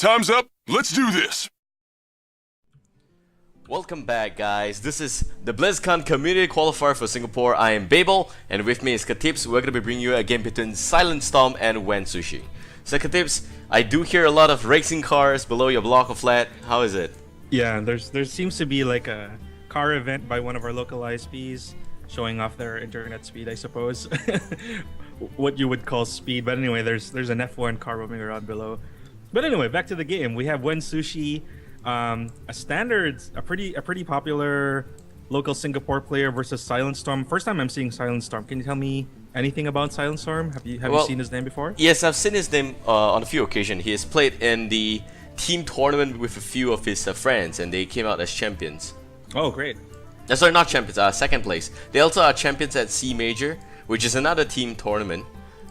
Time's up. Let's do this. Welcome back, guys. This is the BlizzCon Community Qualifier for Singapore. I am Babael, and with me is Katips. We're going to be bringing you a game between Silentstorm and Wensushi. So Katips, I do hear a lot of racing cars below your block of flat. How is it? Yeah, there seems to be like a car event by one of our local ISPs showing off their internet speed, I suppose. What you would call speed. But anyway, there's an F1 car roaming around below. But anyway, back to the game. We have Wensushi, a pretty popular local Singapore player versus Silentstorm. First time I'm seeing Silentstorm. Can you tell me anything about Silentstorm? Have you seen his name before? Yes, I've seen his name on a few occasions. He has played in the team tournament with a few of his friends, and they came out as champions. Oh, great. Sorry, not champions, second place. They also are champions at C Major, which is another team tournament,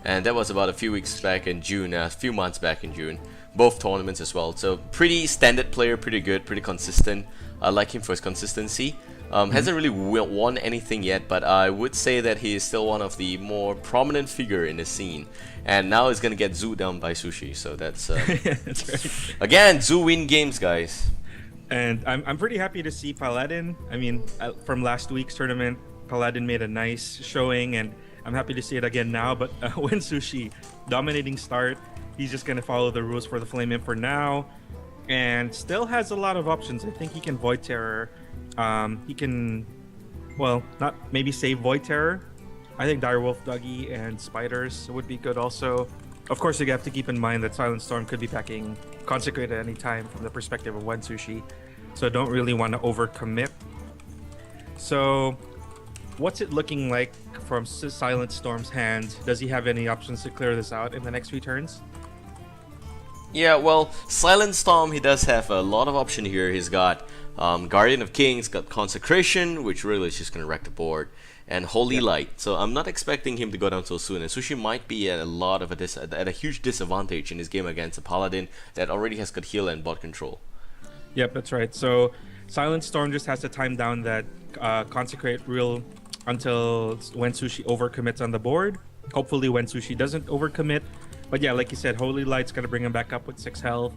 and that was about a few weeks back in June, a few months back in June. Both tournaments as well. So pretty standard player, pretty good, pretty consistent. I like him for his consistency. Hasn't really won anything yet, but I would say that he is still one of the more prominent figure in the scene. And now he's gonna get Zoo down by Sushi, so that's that's right. again, Zoo win games, guys. And I'm pretty happy to see Paladin. I mean, from last week's tournament, Paladin made a nice showing, and I'm happy to see it again now. But Wensushi, dominating start. He's just gonna follow the rules for the Flame Imp for now, and still has a lot of options. I think he can Void Terror. He can, well, not maybe save Void Terror. I think Direwolf, Dougie, and Spiders would be good also. Of course, you have to keep in mind that Silentstorm could be packing Consecrate at any time from the perspective of Wensushi, so don't really want to overcommit. So, what's it looking like from Silentstorm's hand? Does he have any options to clear this out in the next few turns? Yeah, well, Silentstorm, he does have a lot of option here. He's got Guardian of Kings, got Consecration, which really is just going to wreck the board, and Holy Light. So I'm not expecting him to go down so soon, and Sushi might be at a huge disadvantage in his game against a Paladin that already has got heal and bot control. Yep, that's right. So Silentstorm just has to time down that Consecrate rule until Wensushi overcommits on the board. Hopefully Wensushi doesn't overcommit. But yeah, like you said, Holy Light's going to bring him back up with 6 health.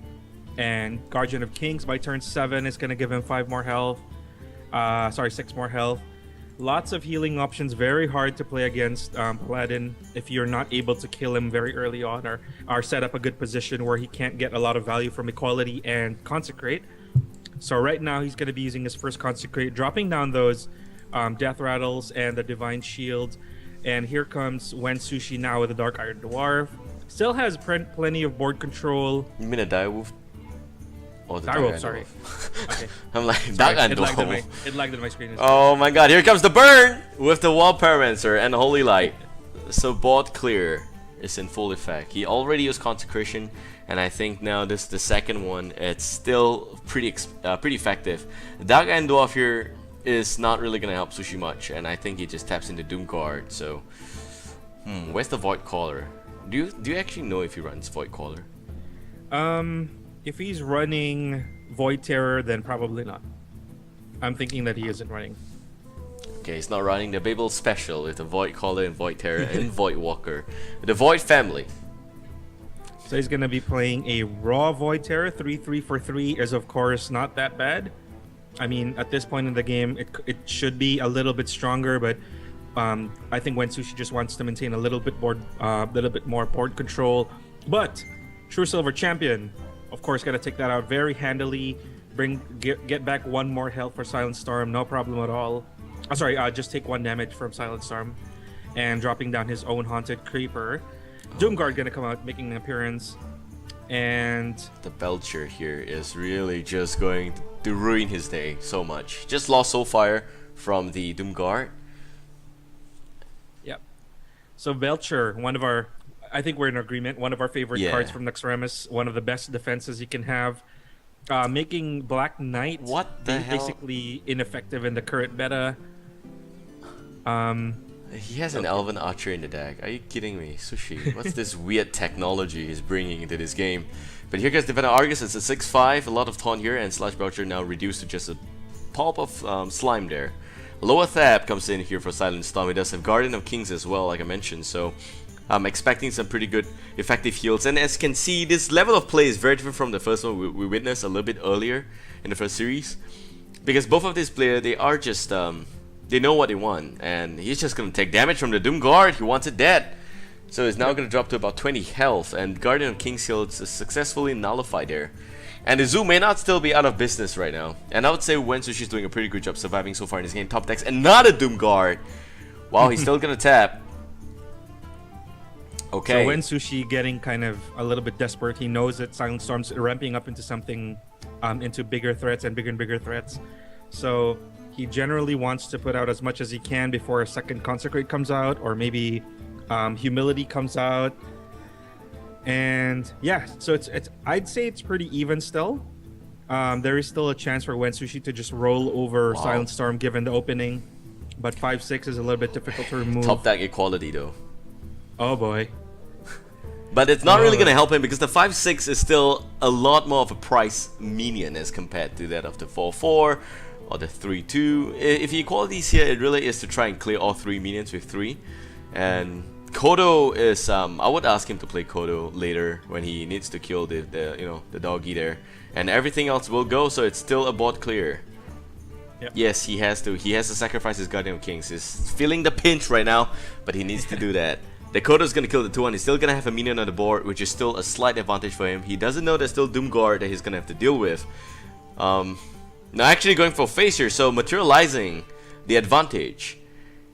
And Guardian of Kings by turn 7 is going to give him 5 more health. 6 more health. Lots of healing options. Very hard to play against Paladin if you're not able to kill him very early on, or set up a good position where he can't get a lot of value from Equality and Consecrate. So right now he's going to be using his first Consecrate, dropping down those Death Rattles and the Divine Shield. And here comes Wensushi now with the Dark Iron Dwarf. Still has plenty of board control. You mean a Direwolf? Oh, the Direwolf, sorry. Okay. I'm like, Dark Iron It Dwarf. lagged on my screen. Oh my god, here comes the burn with the Wall Paramancer and Holy Light. So board clear is in full effect. He already used Consecration, and I think now this is the second one. It's still pretty effective. Dark Iron Dwarf here is not really gonna help Sushi much, and I think he just taps into Doomguard. So, where's the Void Caller? Do you actually know if he runs Void Caller? If he's running Void Terror, then probably not. I'm thinking that he isn't running. Okay, he's not running the Babael special with the Void Caller and Void Terror and Void Walker. The Void family. So he's gonna be playing a raw Void Terror. 3/3 for 3 is of course not that bad. I mean, at this point in the game, it should be a little bit stronger, but I think Wensushi just wants to maintain a little bit more board control. But True Silver Champion, of course, gotta take that out very handily. Get back 1 more health for Silentstorm, no problem at all. Just take 1 damage from Silentstorm, and dropping down his own Haunted Creeper. Doomguard gonna come out, making an appearance, and the Belcher here is really just going to ruin his day so much. Just lost Soulfire from the Doomguard. Yep. So Belcher, I think we're in agreement, one of our favorite cards from Naxxramas, one of the best defenses you can have. Making Black Knight basically ineffective in the current meta. He has an Elven Archer in the deck. Are you kidding me? Sushi, what's this weird technology he's bringing into this game? But here goes Defender Argus. It's a 6/5, a lot of taunt here, and Slash Belcher now reduced to just a pulp of slime there. Lower Thab comes in here for Silentstorm. He does have Guardian of Kings as well, like I mentioned, so I'm expecting some pretty good effective heals, and as you can see, this level of play is very different from the first one we witnessed a little bit earlier in the first series, because both of these players, they are just they know what they want, and he's just gonna take damage from the Doom Guard. He wants it dead, so he's now gonna drop to about 20 health, and Guardian of King's Hill is successfully nullified there. And the Zoo may not still be out of business right now, and I would say Wensushi's doing a pretty good job surviving so far in this game. Top decks another Doom Guard. Wow, he's still gonna tap. Okay. So Wensushi getting kind of a little bit desperate. He knows that Silentstorm's ramping up into something, into bigger threats and bigger threats. So he generally wants to put out as much as he can before a second Consecrate comes out, or maybe Humility comes out. And yeah, so it's I'd say it's pretty even still. There is still a chance for Wensushi to just roll over Silentstorm given the opening, but 5-6 is a little bit difficult to remove. Top deck equality though. Oh boy. But it's not really going to help him because the 5-6 is still a lot more of a price minion as compared to that of the 4-4 or the 3-2. If he equalities here, it really is to try and clear all 3 minions with 3. And Kodo is, I would ask him to play Kodo later when he needs to kill the doggy there. And everything else will go, so it's still a board clear. Yep. Yes, he has to. He has to sacrifice his Guardian of Kings. He's feeling the pinch right now, but he needs to do that. The Kodo's gonna kill the 2-1. He's still gonna have a minion on the board, which is still a slight advantage for him. He doesn't know there's still Doom Guard that he's gonna have to deal with. Now actually going for face here, so materializing the advantage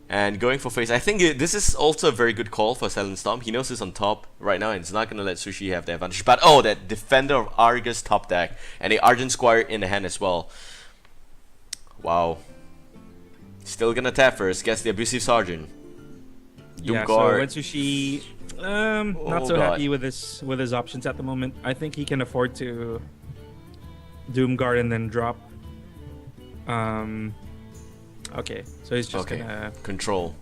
and going for face. I think this is also a very good call for Silentstorm. He knows he's on top right now and it's not gonna let Sushi have the advantage. But oh, that Defender of Argus top deck and the Argent Squire in the hand as well. Wow. Still gonna tap first. Gets the Abusive Sergeant. Doom Yeah, Guard. so Wensushi, not so happy with his options at the moment. I think he can afford to Doom Guard and then drop. Okay, so he's just gonna control.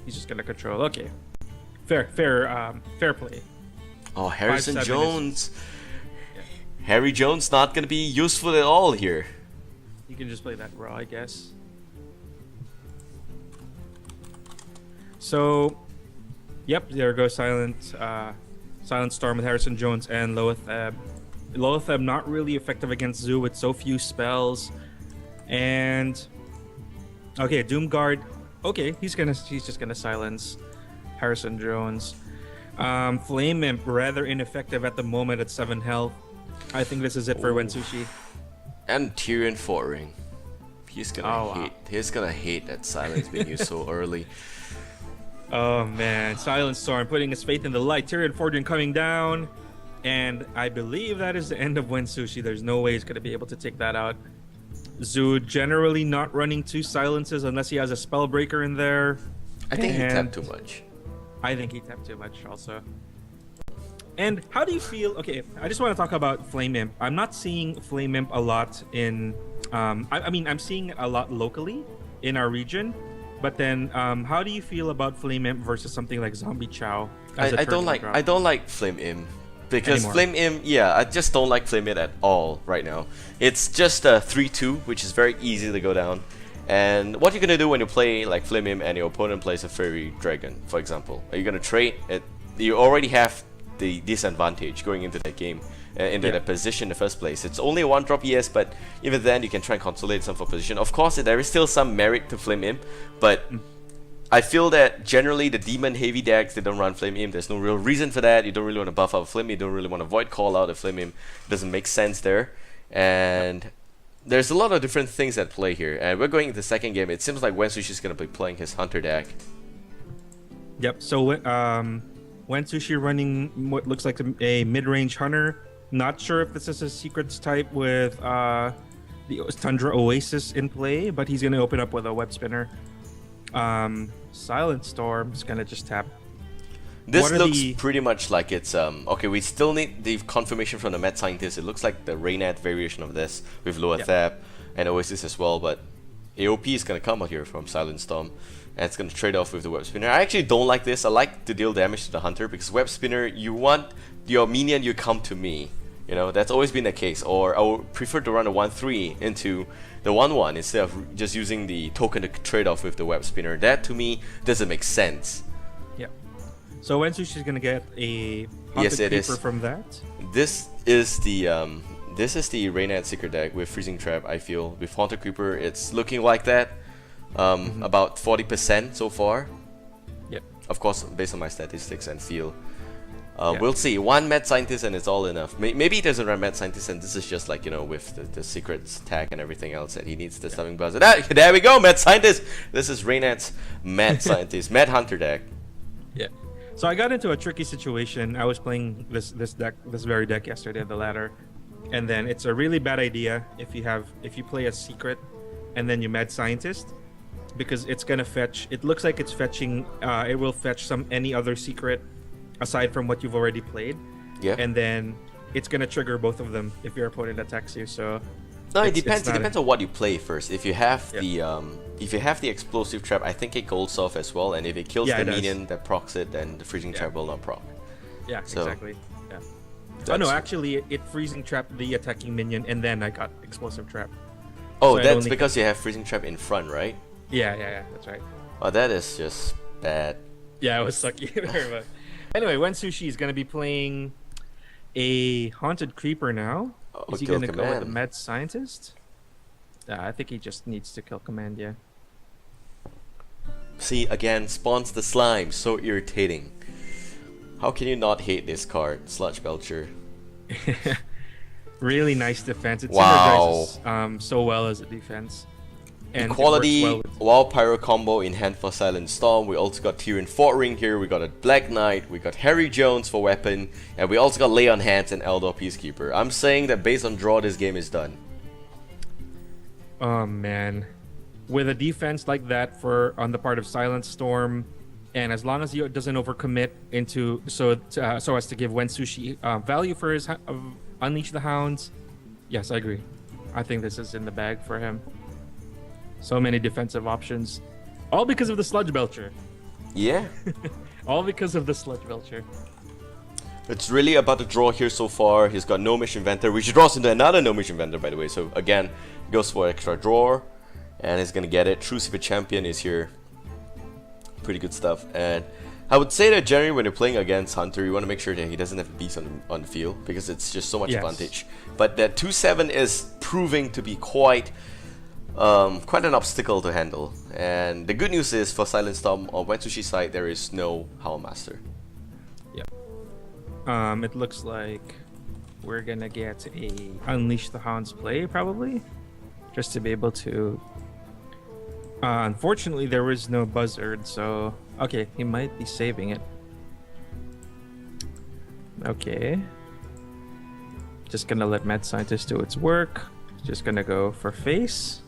He's just gonna control. Okay, fair play. Oh, Harrison 5-7 Jones. Harry Jones not gonna be useful at all here. You can just play that raw, I guess. So, yep, there goes Silentstorm with Harrison Jones and Loetheb. Loetheb not really effective against Zoo with so few spells. And okay, Doom Guard. Okay, he's just gonna silence Harrison Jones. Flame Imp rather ineffective at the moment at 7 health. I think this is it for Wensushi. And Tyrion Fortring. He's gonna hate that silence being used so early. Oh man, Silentstorm putting his faith in the light. Tyrion Fortune coming down, and I believe that is the end of Wensushi. There's no way he's gonna be able to take that out. Zoo generally not running 2 silences unless he has a Spellbreaker in there. I think he tapped too much. I think he tapped too much also. And how do you feel? Okay, I just want to talk about Flame Imp. I'm not seeing Flame Imp a lot in. I mean, I'm seeing it a lot locally in our region. But then, how do you feel about Flame Imp versus something like Zombie Chow? I don't like Flame Imp because Flame Imp, yeah, I just don't like Flame Imp at all right now. It's just a 3-2, which is very easy to go down. And what you're gonna do when you play like Flame Imp and your opponent plays a Fairy Dragon, for example? Are you gonna trade it? You already have the disadvantage going into that game, into that position in the first place. It's only a 1-drop, yes, but even then you can try and consolidate some for position. Of course, there is still some merit to Flame Imp, but I feel that generally the demon heavy decks, they don't run Flame Imp. There's no real reason for that. You don't really want to buff out Flame Imp. You don't really want to void call out a Flame Imp. It doesn't make sense there. And there's a lot of different things at play here. And we're going into the second game. It seems like Wensushi is going to be playing his Hunter deck. Yep, so Wensushi running what looks like a mid-range Hunter. Not sure if this is a secrets type with the Tundra Oasis in play, but he's going to open up with a Web Spinner. Silentstorm is going to just tap. This looks pretty much like it's okay. We still need the confirmation from the Mad Scientist. It looks like the Raynad variation of this with Loa Thap and Oasis as well, but AOP is going to come out here from Silentstorm. And it's going to trade off with the Web Spinner. I actually don't like this. I like to deal damage to the Hunter because Web Spinner, you want your minion, you come to me. You know, that's always been the case. Or I would prefer to run a 1-3 into the 1-1 instead of just using the token to trade off with the Web Spinner. That to me doesn't make sense. Yeah. So Wensushi is gonna get a Yes, Haunted it Creeper is. from that. This is the Reynad Secret deck with Freezing Trap. I feel with Haunted Creeper, it's looking like that. About 40% so far. Yep. Of course, based on my statistics and feel. Yeah. We'll see. One Mad Scientist and it's all enough. Maybe he doesn't run Mad Scientist and this is just like, you know, with the secrets tag and everything else that he needs the Stunning Buzzer. There we go, Mad Scientist! This is Reynad's Mad Scientist, Mad Hunter deck. Yeah. So I got into a tricky situation. I was playing this very deck yesterday at the ladder, and then it's a really bad idea if you play a secret, and then you Mad Scientist, because it's gonna fetch. It looks like it's fetching. It will fetch any other secret aside from what you've already played. Yeah. And then it's gonna trigger both of them if your opponent attacks you. So No, it it's depends. It not depends on what you play first. If you have Yeah. the explosive trap, I think it goes off as well. And if it kills Yeah, the it does. minion that procs it, then the freezing Yeah. trap will not proc. Yeah, So, exactly. Yeah. Oh That's- no, actually, it freezing trapped the attacking minion, and then I got explosive trap. Oh, so it that's only- because you have freezing trap in front, right? Yeah, that's right. Oh, that is just bad. Yeah, it was sucky very much. Anyway, Wensushi is gonna be playing a Haunted Creeper now. Oh, Is he kill gonna go with the command. Mad Scientist? I think he just needs to kill command. Yeah. See, again, spawns the slime. So irritating. How can you not hate this card, Sludge Belcher? Really nice defense. It Wow. synergizes so well as a defense. And it works Equality, well with- Wild Pyro combo in hand for Silentstorm. We also got Tyrion Fort Ring here. We got a Black Knight. We got Harry Jones for weapon. And we also got Lay on Hands and Eldor Peacekeeper. I'm saying that based on draw, this game is done. Oh man, with a defense like that on the part of Silentstorm, and as long as he doesn't overcommit into so as to give Wensushi value for his Unleash the Hounds, yes, I agree. I think this is in the bag for him. So many defensive options, all because of the Sludge Belcher. Yeah. All because of the Sludge Belcher. It's really about the draw here so far. He's got No Mission Inventor, which draws into another No Mission Inventor, by the way. So again, goes for extra draw, and he's gonna get it. True Super Champion is here. Pretty good stuff. And I would say that generally when you're playing against Hunter, you want to make sure that he doesn't have a beast on the field, because it's just so much Yes. advantage. But that 2/7 is proving to be quite an obstacle to handle. And the good news is for Silentstorm on Wensushi's side, there is no Howl Master. Yep. It looks like we're gonna get a Unleash the Hounds play probably, just to be able to. Unfortunately, there was no buzzard, so okay, he might be saving it. Okay. Just gonna let Mad Scientist do its work. Just gonna go for face.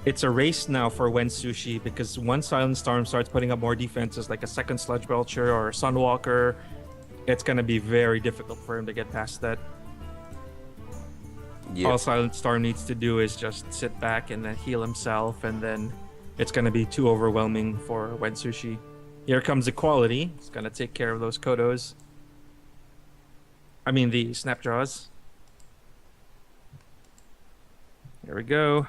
It's a race now for Wensushi, because once Silentstorm starts putting up more defenses like a second Sludge Belcher or a Sunwalker, it's going to be very difficult for him to get past that. Yeah. All Silentstorm needs to do is just sit back and then heal himself, and then it's going to be too overwhelming for Wensushi. Here comes Equality. It's going to take care of those Kodos. I mean, the Snapjaws. There we go.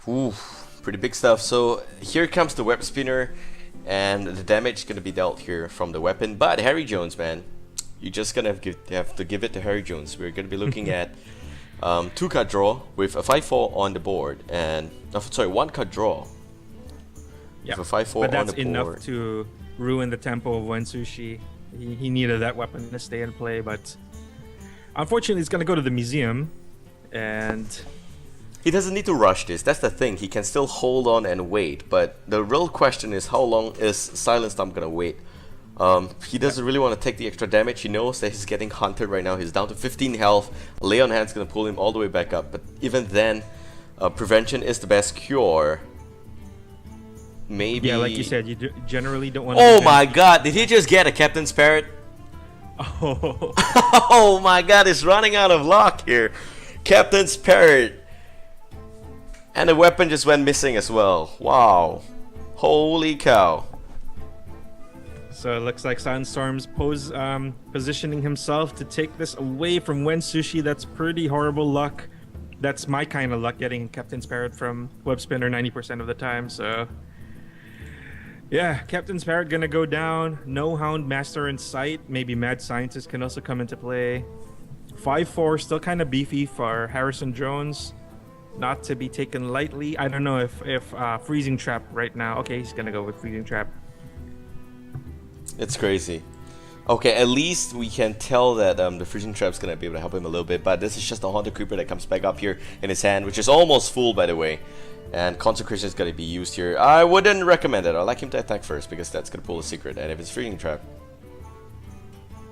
Ooh, pretty big stuff. So here comes the web spinner, and the damage is gonna be dealt here from the weapon. But Harry Jones, man, you're just gonna have to give it to Harry Jones. We're gonna be looking at 2-card draw with a 5/4 on the board, and one card draw. Yeah, with a 5/4 but on that's the enough board. to ruin the tempo of Wensushi. He needed that weapon to stay in play, but unfortunately, he's gonna go to the museum, and He doesn't need to rush this. That's the thing. He can still hold on and wait. But the real question is, how long is Silentstorm gonna wait? He doesn't really want to take the extra damage. He knows that he's getting hunted right now. He's down to 15 health. Lay on Hand's gonna pull him all the way back up. But even then, prevention is the best cure. Maybe. yeah, like you said, you generally don't want. Oh my God! Did he just get a Captain's Parrot? Oh, Oh my God! He's running out of luck here. Captain's Parrot. And the weapon just went missing as well. Wow. Holy cow. so it looks like Silentstorm's positioning himself to take this away from Wensushi. That's pretty horrible luck. That's my kind of luck, getting Captain's Parrot from Web Spinner 90% of the time. So Yeah, Captain's Parrot gonna go down. No Hound Master in sight. Maybe Mad Scientist can also come into play. 5-4, still kind of beefy for Harrison Jones. Not to be taken lightly. I don't know if Freezing Trap right now. Okay, he's gonna go with Freezing Trap. It's crazy. Okay, at least we can tell that the Freezing Trap's gonna be able to help him a little bit, but this is just a Haunted Creeper that comes back up here in his hand, which is almost full, by the way. And Consecration is gonna be used here. I wouldn't recommend it. I'd like him to attack first, because that's gonna pull a secret, and if it's Freezing Trap,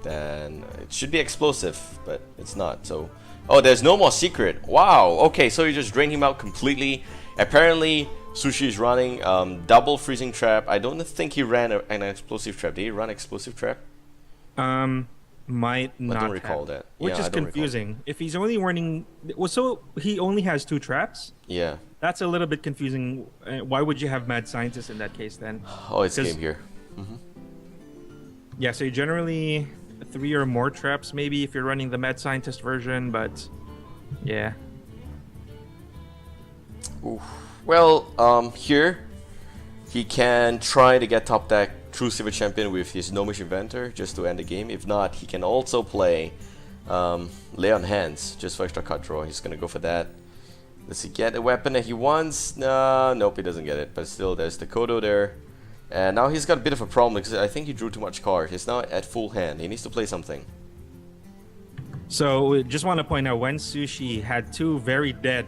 then it should be explosive, but it's not, so... Oh, there's no more secret. Wow, okay, so you just drain him out completely. Apparently, Sushi is running double Freezing Trap. I don't think he ran an Explosive Trap. Did he run Explosive Trap? Might not. I don't recall that. Which is confusing. If he's only running... Well, so he only has 2 traps? Yeah. That's a little bit confusing. Why would you have Mad Scientist in that case, then? Oh, it's game here. Yeah, so you generally... 3 or more traps maybe if you're running the Mad Scientist version, but yeah. Oof. Well, here he can try to get top deck True Silver Champion with his Gnomish Inventor just to end the game. If not, he can also play Lay on Hands just for extra card draw. He's gonna go for that. Does he get a weapon that he wants? Nope, he doesn't get it. But still, there's the Kodo there. And now he's got a bit of a problem because I think he drew too much cards. He's now at full hand. He needs to play something. So, just want to point out, Wensushi had 2 very dead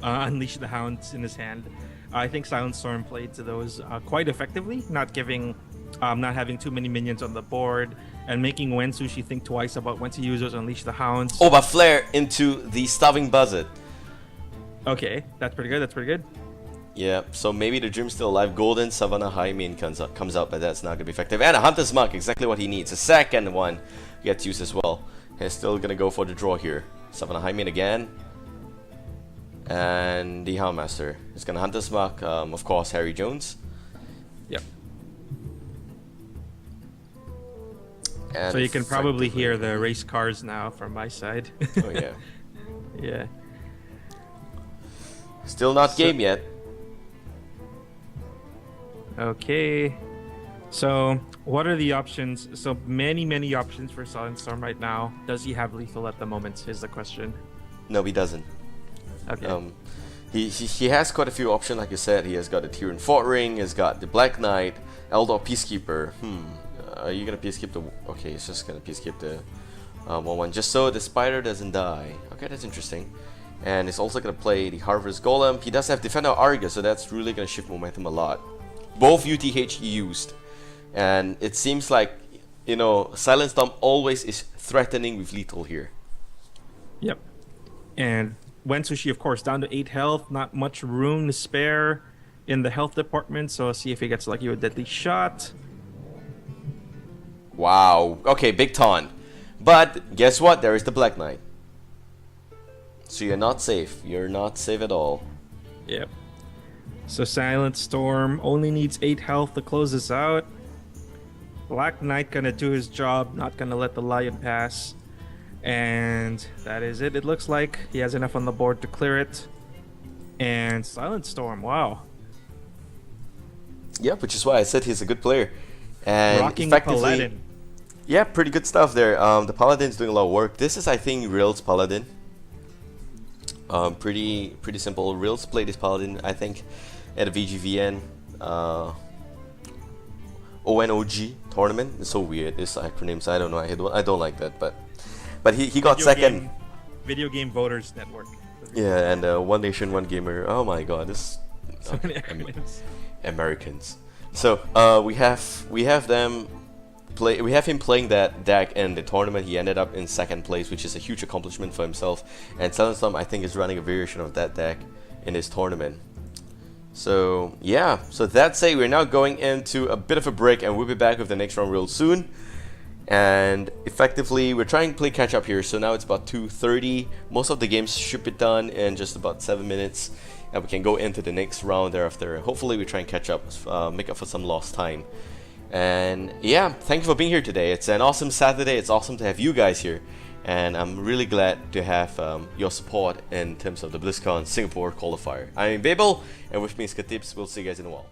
Unleash the Hounds in his hand. I think Silentstorm played to those quite effectively, not having too many minions on the board, and making Wensushi think twice about when to use those Unleash the Hounds. Oh, but Flare into the Starving Buzzard. Okay, that's pretty good. That's pretty good. Yeah, so maybe the Dream's still alive. Golden Savannah High main comes out, but that's not going to be effective. And a Hunter's Mark, exactly what he needs. A second one gets used as well. He's still going to go for the draw here. Savannah High main again. And the Houndmaster is going to Hunter's Mark, of course, Harry Jones. Yep. And so you can probably hear the race cars now from my side. Oh, yeah. Yeah. Still not game yet. Okay, so what are the options? So many options for Silentstorm right now. Does he have lethal at the moment is the question. No, he doesn't. Okay. He has quite a few options, like you said. He has got the Tyrian Fort Ring, he's got the Black Knight, Eldor Peacekeeper. Are you gonna peacekeep the... Okay, he's just gonna peacekeep the 1-1, just so the spider doesn't die. Okay, that's interesting. And he's also gonna play the Harvest Golem. He does have Defender Argus, so that's really gonna shift momentum a lot. Both UTH used, and it seems like, you know, Silentstorm always is threatening with lethal here. Yep. And Wensushi, of course, down to 8 health, not much room to spare in the health department, so let's see if he gets lucky with Deadly Shot. Wow. Okay, big taunt. But guess what? There is the Black Knight. So you're not safe. You're not safe at all. Yep. So Silentstorm only needs 8 health to close this out. Black Knight gonna do his job, not gonna let the Lion pass. And that is it. It looks like he has enough on the board to clear it. And Silentstorm, wow. Yeah, which is why I said he's a good player. And rocking effectively, Paladin. Yeah, pretty good stuff there. The Paladin's doing a lot of work. This is, I think, Real's Paladin. Pretty simple. Reals played this Paladin, I think, at a VGVN ONOG tournament. It's so weird, this acronyms. I don't know. I don't like that, but he got second. Video Game Voters Network. Yeah, and One Nation, One Gamer. Oh my God, this So many acronyms. Americans. So we have them. We have him playing that deck in the tournament. He ended up in second place, which is a huge accomplishment for himself. And Silentstorm, I think, is running a variation of that deck in this tournament. So yeah, so that's it. We're now going into a bit of a break, and we'll be back with the next round real soon. And effectively, we're trying to play catch up here. So now it's about 2:30. Most of the games should be done in just about 7 minutes, and we can go into the next round thereafter. Hopefully, we try and catch up, make up for some lost time. And yeah, thank you for being here today. It's an awesome Saturday. It's awesome to have you guys here, and I'm really glad to have your support in terms of the BlizzCon Singapore qualifier. I'm Babael, and with me is Katips. We'll see you guys in a while.